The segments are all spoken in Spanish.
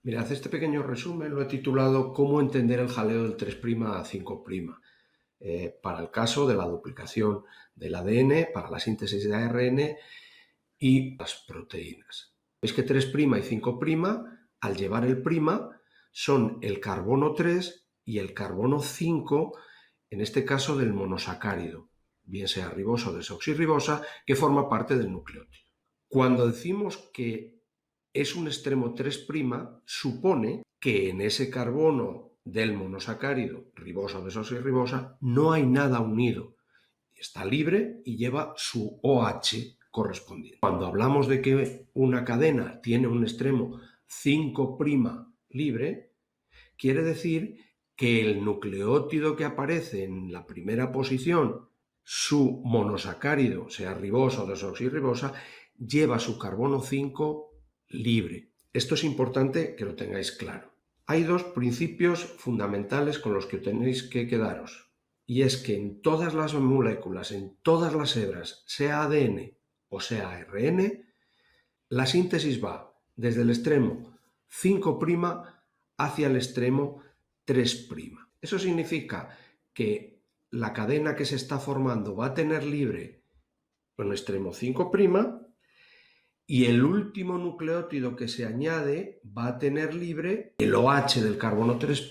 Mirad, este pequeño resumen lo he titulado ¿Cómo entender el jaleo del 3' a 5'? Para el caso de la duplicación del ADN, para la síntesis de ARN y las proteínas. Veis que 3' y 5', al llevar el prima, son el carbono 3 y el carbono 5, en este caso del monosacárido, bien sea ribosa o desoxirribosa, que forma parte del nucleótido. Cuando decimos que es un extremo 3', supone que en ese carbono del monosacárido, ribosa o desoxirribosa, no hay nada unido. Está libre y lleva su OH correspondiente. Cuando hablamos de que una cadena tiene un extremo 5' libre, quiere decir que el nucleótido que aparece en la primera posición, su monosacárido, sea ribosa o desoxirribosa, lleva su carbono 5 libre. Esto es importante que lo tengáis claro. Hay dos principios fundamentales con los que tenéis que quedaros. Y es que en todas las moléculas, en todas las hebras, sea ADN o sea ARN, la síntesis va desde el extremo 5' hacia el extremo 3'. Eso significa que la cadena que se está formando va a tener libre un extremo 5' y el último nucleótido que se añade va a tener libre el OH del carbono 3'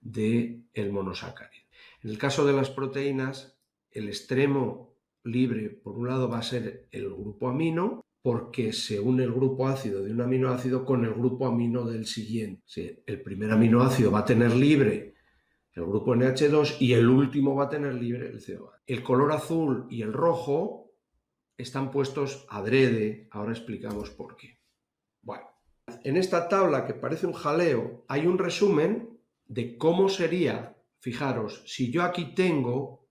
del monosacárido. En el caso de las proteínas, el extremo libre, por un lado, va a ser el grupo amino, porque se une el grupo ácido de un aminoácido con el grupo amino del siguiente. Sí, el primer aminoácido va a tener libre el grupo NH2 y el último va a tener libre el CO. El color azul y el rojo están puestos adrede, ahora explicamos por qué. Bueno, en esta tabla que parece un jaleo hay un resumen de cómo sería, fijaros, si yo aquí tengo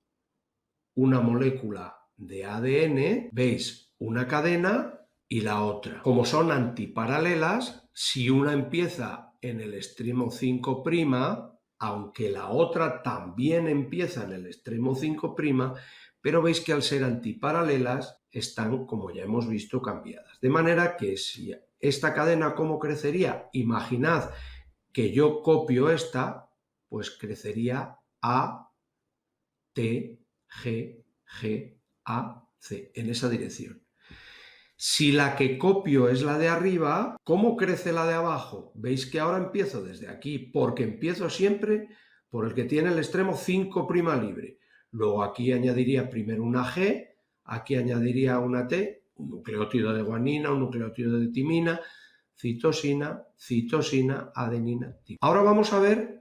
una molécula de ADN, veis una cadena y la otra. Como son antiparalelas, si una empieza en el extremo 5', aunque la otra también empieza en el extremo 5', pero veis que al ser antiparalelas están, como ya hemos visto, cambiadas. De manera que si esta cadena, ¿cómo crecería? Imaginad que yo copio esta, pues crecería A, T, G, G, A, C, en esa dirección. Si la que copio es la de arriba, ¿cómo crece la de abajo? Veis que ahora empiezo desde aquí, porque empiezo siempre por el que tiene el extremo 5' libre. Luego aquí añadiría primero una G, aquí añadiría una T, un nucleótido de guanina, un nucleótido de timina, citosina, citosina, adenina, timina. Ahora vamos a ver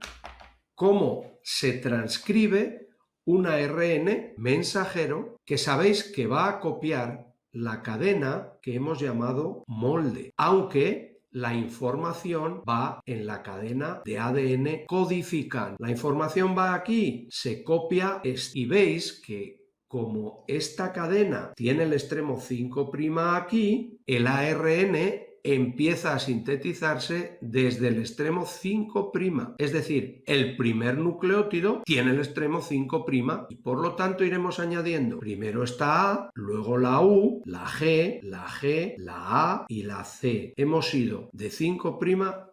cómo se transcribe un ARN mensajero que sabéis que va a copiar la cadena que hemos llamado molde, aunque la información va en la cadena de ADN codificante. La información va aquí, se copia y veis que como esta cadena tiene el extremo 5' aquí, el ARN empieza a sintetizarse desde el extremo 5'. Es decir, el primer nucleótido tiene el extremo 5' y por lo tanto iremos añadiendo primero esta A, luego la U, la G, la A y la C. Hemos ido de 5'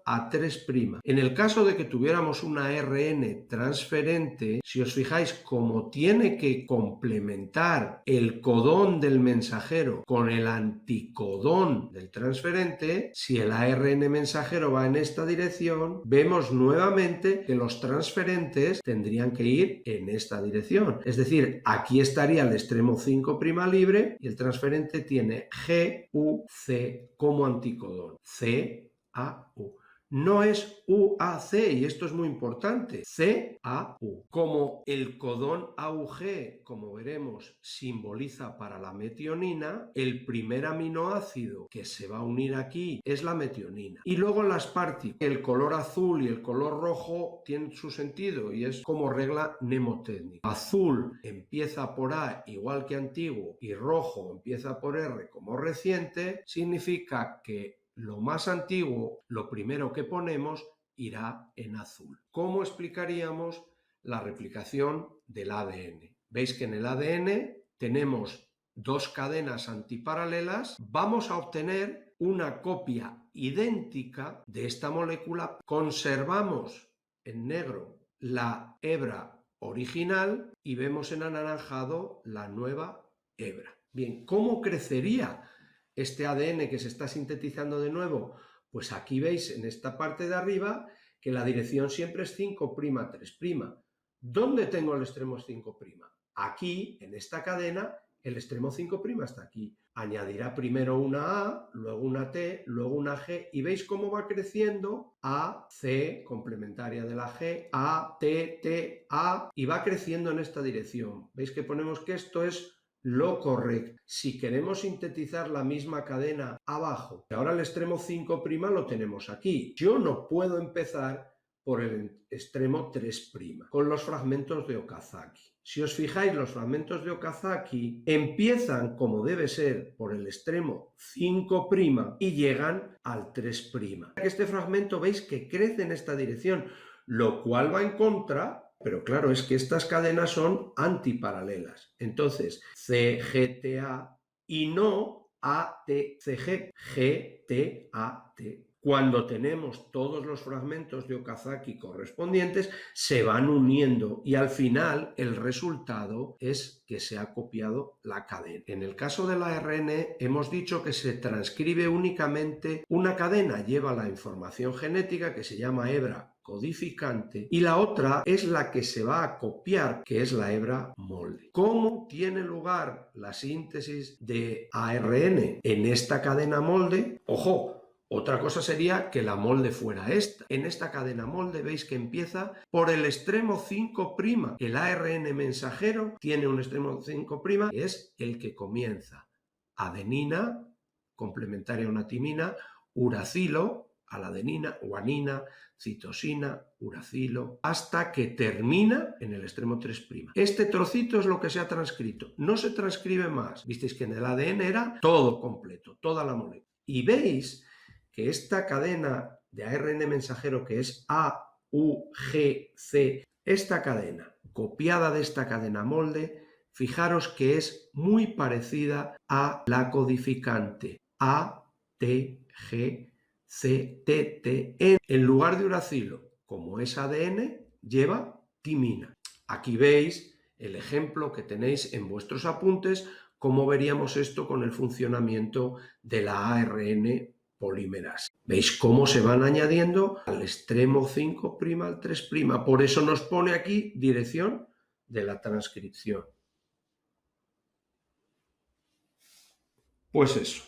a 3'. En el caso de que tuviéramos una ARN transferente, si os fijáis, como tiene que complementar el codón del mensajero con el anticodón del transferente, si el ARN mensajero va en esta dirección, vemos nuevamente que los transferentes tendrían que ir en esta dirección. Es decir, aquí estaría el extremo 5' libre y el transferente tiene G, U, C como anticodón. C, A, U. No es UAC, y esto es muy importante, CAU. Como el codón AUG, como veremos, simboliza para la metionina, el primer aminoácido que se va a unir aquí es la metionina. Y luego las partículas, el color azul y el color rojo tienen su sentido y es como regla mnemotécnica. Azul empieza por A igual que antiguo y rojo empieza por R como reciente, significa que lo más antiguo, lo primero que ponemos, irá en azul. ¿Cómo explicaríamos la replicación del ADN? Veis que en el ADN tenemos dos cadenas antiparalelas. Vamos a obtener una copia idéntica de esta molécula. Conservamos en negro la hebra original y vemos en anaranjado la nueva hebra. Bien, ¿cómo crecería este ADN que se está sintetizando de nuevo? Pues aquí veis en esta parte de arriba que la dirección siempre es 5', 3'. ¿Dónde tengo el extremo 5'? Aquí, en esta cadena, el extremo 5' está aquí. Añadirá primero una A, luego una T, luego una G, y veis cómo va creciendo A, C, complementaria de la G, A, T, T, A, y va creciendo en esta dirección. Veis que ponemos que esto es lo correcto. Si queremos sintetizar la misma cadena abajo, ahora el extremo 5' lo tenemos aquí. Yo no puedo empezar por el extremo 3', con los fragmentos de Okazaki. Si os fijáis, los fragmentos de Okazaki empiezan, como debe ser, por el extremo 5' y llegan al 3'. Este fragmento veis que crece en esta dirección, lo cual va en contra, pero claro, es que estas cadenas son antiparalelas. Entonces, CGTA y no ATCG, GTAT. Cuando tenemos todos los fragmentos de Okazaki correspondientes, se van uniendo y al final el resultado es que se ha copiado la cadena. En el caso del ARN hemos dicho que se transcribe únicamente una cadena, lleva la información genética que se llama hebra codificante y la otra es la que se va a copiar, que es la hebra molde. ¿Cómo tiene lugar la síntesis de ARN en esta cadena molde? Ojo, otra cosa sería que la molde fuera esta. En esta cadena molde veis que empieza por el extremo 5'. El ARN mensajero tiene un extremo 5', que es el que comienza. Adenina, complementaria a una timina, uracilo, a la adenina, guanina, citosina, uracilo, hasta que termina en el extremo 3'. Este trocito es lo que se ha transcrito. No se transcribe más. Visteis que en el ADN era todo completo, toda la molécula. Y veis que esta cadena de ARN mensajero, que es A, U, G, C, esta cadena, copiada de esta cadena molde, fijaros que es muy parecida a la codificante A, T, G, C, T, T, N. En lugar de uracilo, como es ADN, lleva timina. Aquí veis el ejemplo que tenéis en vuestros apuntes, cómo veríamos esto con el funcionamiento de la ARN polímeras. ¿Veis cómo se van añadiendo al extremo 5', al 3'? Por eso nos pone aquí dirección de la transcripción. Pues eso.